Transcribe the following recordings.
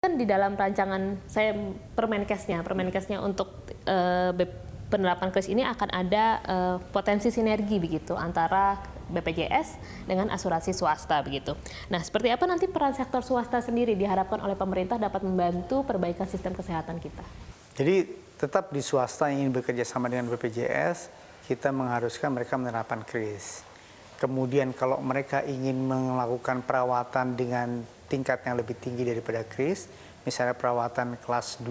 Kan di dalam rancangan saya Permenkesnya untuk penerapan kris ini akan ada potensi sinergi begitu antara BPJS dengan asuransi swasta begitu. Nah, seperti apa nanti peran sektor swasta sendiri diharapkan oleh pemerintah dapat membantu perbaikan sistem kesehatan kita? Jadi tetap di swasta yang ingin bekerja sama dengan BPJS, kita mengharuskan mereka menerapkan kris. Kemudian kalau mereka ingin melakukan perawatan dengan tingkat yang lebih tinggi daripada kris, misalnya perawatan kelas 1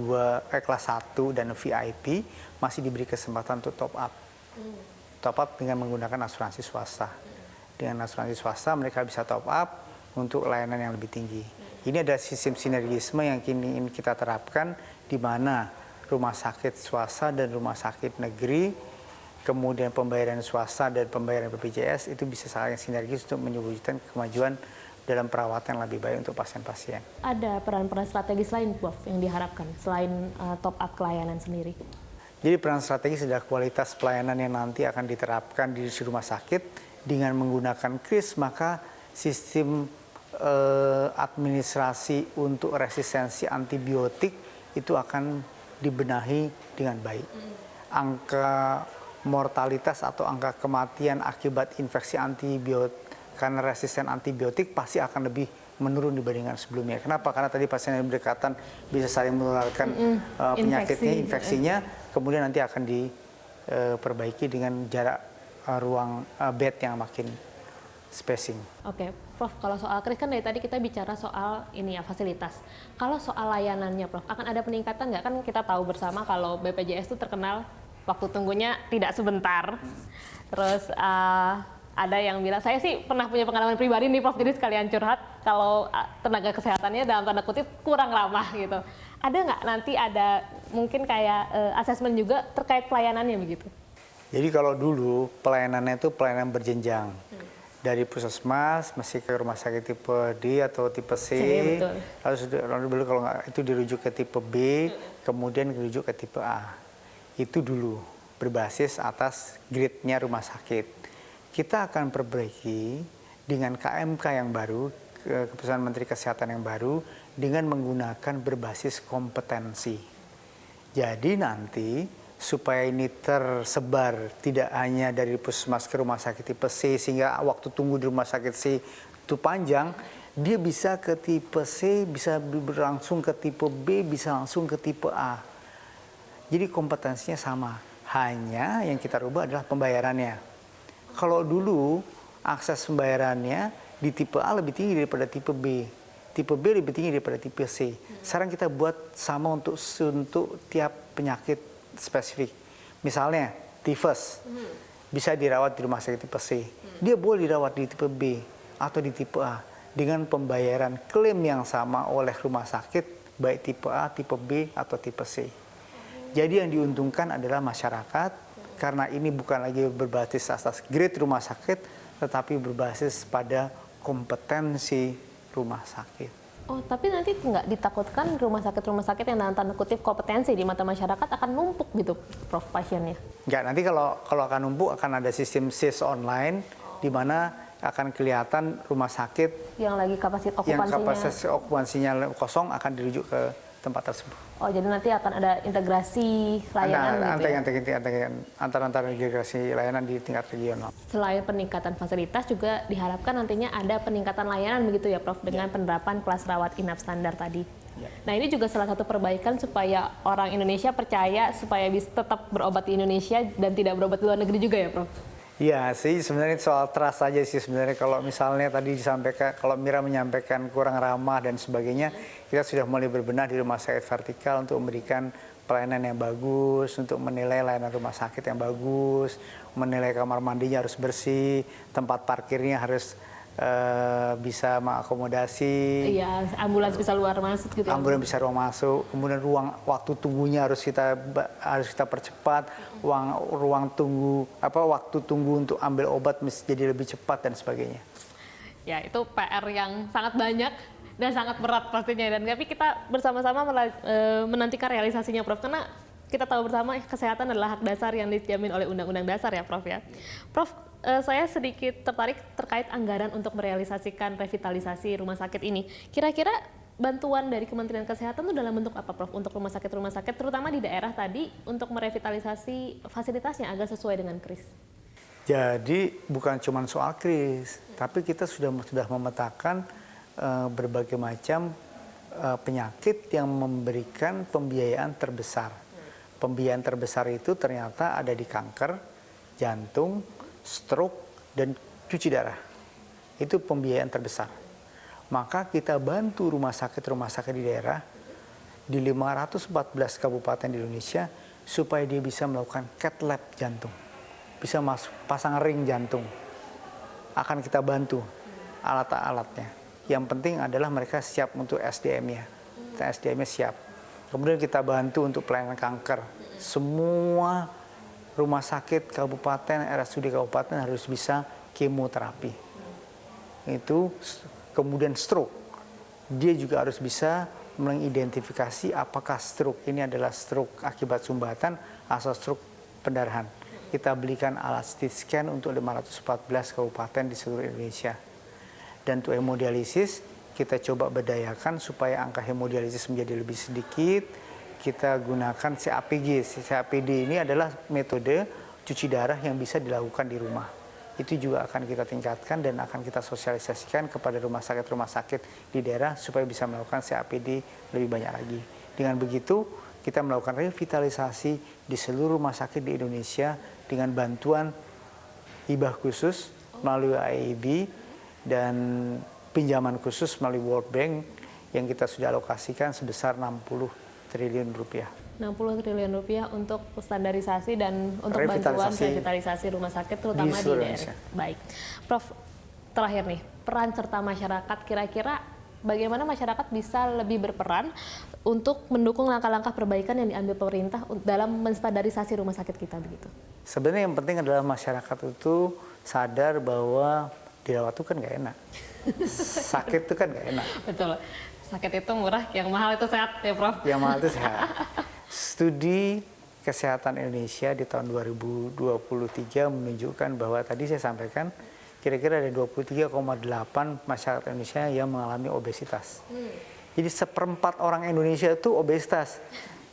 dan VIP, masih diberi kesempatan untuk top up. Top up dengan menggunakan asuransi swasta. Dengan asuransi swasta mereka bisa top up untuk layanan yang lebih tinggi. Ini ada sistem sinergisme yang kini ingin kita terapkan, di mana rumah sakit swasta dan rumah sakit negeri, kemudian pembayaran swasta dan pembayaran BPJS itu bisa saling sinergis untuk mewujudkan kemajuan dalam perawatan yang lebih baik untuk pasien-pasien. Ada peran-peran strategis lain, Prof, yang diharapkan selain top up pelayanan sendiri? Jadi peran strategis adalah kualitas pelayanan yang nanti akan diterapkan di rumah sakit dengan menggunakan kris, maka sistem administrasi untuk resistensi antibiotik itu akan dibenahi dengan baik. Angka mortalitas atau angka kematian akibat infeksi antibiotik karena resisten antibiotik pasti akan lebih menurun dibandingkan sebelumnya. Kenapa? Karena tadi pasien yang berdekatan bisa saling menularkan penyakitnya, infeksinya, kemudian nanti akan diperbaiki dengan jarak ruang bed yang makin spacing. Oke, Prof, kalau soal kris kan dari tadi kita bicara soal ini ya, fasilitas. Kalau soal layanannya, Prof, akan ada peningkatan nggak? Kan kita tahu bersama kalau BPJS itu terkenal waktu tunggunya tidak sebentar. Terus ada yang bilang, saya sih pernah punya pengalaman pribadi nih, Prof, jadi sekalian curhat, kalau tenaga kesehatannya dalam tanda kutip kurang ramah gitu. Ada nggak nanti ada mungkin kayak asesmen juga terkait pelayanannya begitu? Jadi kalau dulu pelayanannya itu pelayanan berjenjang. Dari puskesmas masih ke rumah sakit tipe D atau tipe C, lalu dulu kalau nggak itu dirujuk ke tipe B, kemudian dirujuk ke tipe A. Itu dulu berbasis atas grade-nya rumah sakit. Kita akan perbaiki dengan KMK yang baru, Keputusan Menteri Kesehatan yang baru, dengan menggunakan berbasis kompetensi. Jadi nanti supaya ini tersebar tidak hanya dari puskesmas ke rumah sakit tipe C, sehingga waktu tunggu di rumah sakit C itu panjang, dia bisa ke tipe C, bisa berlangsung ke tipe B, bisa langsung ke tipe A. Jadi kompetensinya sama, hanya yang kita rubah adalah pembayarannya. Kalau dulu akses pembayarannya di tipe A lebih tinggi daripada tipe B, tipe B lebih tinggi daripada tipe C. Sekarang kita buat sama untuk tiap penyakit spesifik. Misalnya tifus bisa dirawat di rumah sakit tipe C, dia boleh dirawat di tipe B atau di tipe A dengan pembayaran klaim yang sama oleh rumah sakit baik tipe A, tipe B atau tipe C. Jadi yang diuntungkan adalah masyarakat karena ini bukan lagi berbasis atas grade rumah sakit, tetapi berbasis pada kompetensi rumah sakit. Oh, tapi nanti nggak ditakutkan rumah sakit yang dalam tanda kutip kompetensi di mata masyarakat akan numpuk gitu, Prof, pasiennya? Nggak, nanti kalau akan numpuk akan ada sistem SIS online, di mana akan kelihatan rumah sakit yang lagi kapasitas okupansinya kosong akan dirujuk ke tempat tersebut. Oh, jadi nanti akan ada integrasi layanan antara integrasi layanan di tingkat regional. Selain peningkatan fasilitas juga diharapkan nantinya ada peningkatan layanan begitu ya, Prof, dengan penerapan kelas rawat inap standar tadi. Nah, ini juga salah satu perbaikan supaya orang Indonesia percaya supaya bisa tetap berobat di Indonesia dan tidak berobat di luar negeri juga ya, Prof? Iya sih, sebenarnya soal trust aja sih sebenarnya. Kalau misalnya tadi disampaikan, kalau Mira menyampaikan kurang ramah dan sebagainya, kita sudah mulai berbenah di rumah sakit vertikal untuk memberikan pelayanan yang bagus, untuk menilai layanan rumah sakit yang bagus, menilai kamar mandinya harus bersih, tempat parkirnya harus bisa mengakomodasi. Iya, ambulans bisa luar masuk gitu. Ambulans bisa ruang masuk, kemudian waktu tunggunya harus kita percepat, waktu tunggu untuk ambil obat mesti jadi lebih cepat dan sebagainya. Ya, itu PR yang sangat banyak dan sangat berat pastinya, dan tapi kita bersama-sama menantikan realisasinya, Prof, karena kita tahu bersama kesehatan adalah hak dasar yang dijamin oleh Undang-Undang Dasar ya, Prof ya. Prof, saya sedikit tertarik terkait anggaran untuk merealisasikan revitalisasi rumah sakit ini. Kira-kira bantuan dari Kementerian Kesehatan itu dalam bentuk apa, Prof? Untuk rumah sakit, terutama di daerah tadi, untuk merevitalisasi fasilitasnya agar sesuai dengan KRIS. Jadi bukan cuma soal KRIS, tapi kita sudah memetakan berbagai macam penyakit yang memberikan pembiayaan terbesar. Pembiayaan terbesar itu ternyata ada di kanker, jantung, stroke, dan cuci darah. Itu pembiayaan terbesar. Maka kita bantu rumah sakit di daerah di 514 kabupaten di Indonesia supaya dia bisa melakukan cath lab jantung, bisa pasang ring jantung. Akan kita bantu alat-alatnya. Yang penting adalah mereka siap untuk SDM-nya. SDM-nya siap. Kemudian kita bantu untuk pelayanan kanker. Semua rumah sakit kabupaten, RSUD kabupaten harus bisa kemoterapi. Itu. Kemudian stroke, dia juga harus bisa mengidentifikasi apakah stroke ini adalah stroke akibat sumbatan atau stroke pendarahan. Kita belikan alat CT scan untuk 514 kabupaten di seluruh Indonesia. Dan untuk hemodialisis, kita coba berdayakan supaya angka hemodialisis menjadi lebih sedikit. Kita gunakan CAPG. CAPD ini adalah metode cuci darah yang bisa dilakukan di rumah. Itu juga akan kita tingkatkan dan akan kita sosialisasikan kepada rumah sakit di daerah supaya bisa melakukan CAPD lebih banyak lagi. Dengan begitu, kita melakukan revitalisasi di seluruh rumah sakit di Indonesia dengan bantuan hibah khusus melalui AIIB dan pinjaman khusus melalui World Bank yang kita sudah alokasikan sebesar 60 triliun rupiah. 60 triliun rupiah untuk standarisasi dan untuk bantuan revitalisasi rumah sakit terutama di daerah. Baik, Prof, terakhir nih, peran serta masyarakat, kira-kira bagaimana masyarakat bisa lebih berperan untuk mendukung langkah-langkah perbaikan yang diambil pemerintah dalam menstandarisasi rumah sakit kita begitu? Sebenarnya yang penting adalah masyarakat itu sadar bahwa dirawat itu kan nggak enak, sakit itu kan nggak enak. Betul, sakit itu murah, yang mahal itu sehat ya, Prof? Yang mahal itu sehat. Studi kesehatan Indonesia di tahun 2023 menunjukkan bahwa tadi saya sampaikan kira-kira ada 23,8 masyarakat Indonesia yang mengalami obesitas. Jadi 1/4 orang Indonesia itu obesitas.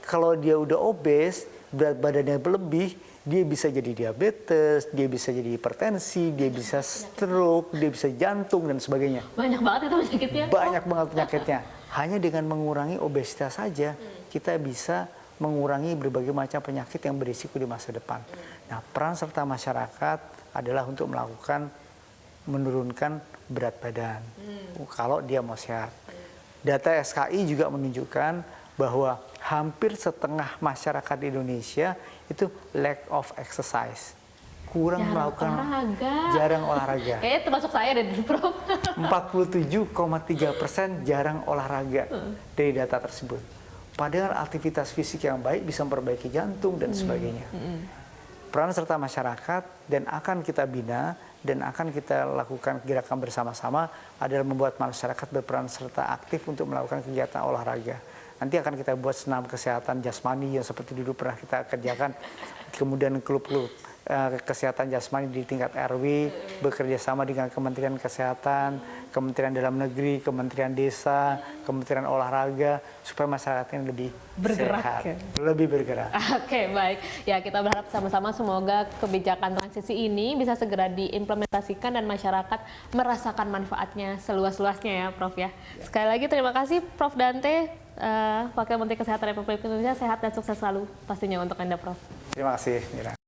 Kalau dia udah obes, berat badannya berlebih, dia bisa jadi diabetes, dia bisa jadi hipertensi, dia bisa stroke, dia bisa jantung dan sebagainya. Banyak banget itu penyakitnya. Banyak banget penyakitnya. Hanya dengan mengurangi obesitas saja, kita bisa mengurangi berbagai macam penyakit yang berisiko di masa depan. Nah, peran serta masyarakat adalah untuk menurunkan berat badan kalau dia mau sehat. Data SKI juga menunjukkan bahwa hampir setengah masyarakat di Indonesia itu lack of exercise. Jarang olahraga. Kayaknya termasuk saya deh, Prof. 47,3% jarang olahraga dari data tersebut. Padahal aktivitas fisik yang baik bisa memperbaiki jantung dan sebagainya. Peran serta masyarakat dan akan kita bina dan akan kita lakukan gerakan bersama-sama adalah membuat masyarakat berperan serta aktif untuk melakukan kegiatan olahraga. Nanti akan kita buat senam kesehatan jasmani yang seperti dulu pernah kita kerjakan. Kemudian klub-klub kesehatan jasmani di tingkat RW bekerja sama dengan Kementerian Kesehatan, Kementerian Dalam Negeri, Kementerian Desa, Kementerian Olahraga supaya masyarakatnya lebih bergerak, sehat, lebih bergerak. Oke, baik. Ya, kita berharap sama-sama semoga kebijakan transisi ini bisa segera diimplementasikan dan masyarakat merasakan manfaatnya seluas-luasnya ya, Prof ya. Sekali lagi terima kasih Prof Dante, Wakil Menteri Kesehatan Republik Indonesia. Sehat dan sukses selalu pastinya untuk Anda, Prof. Terima kasih, Mira.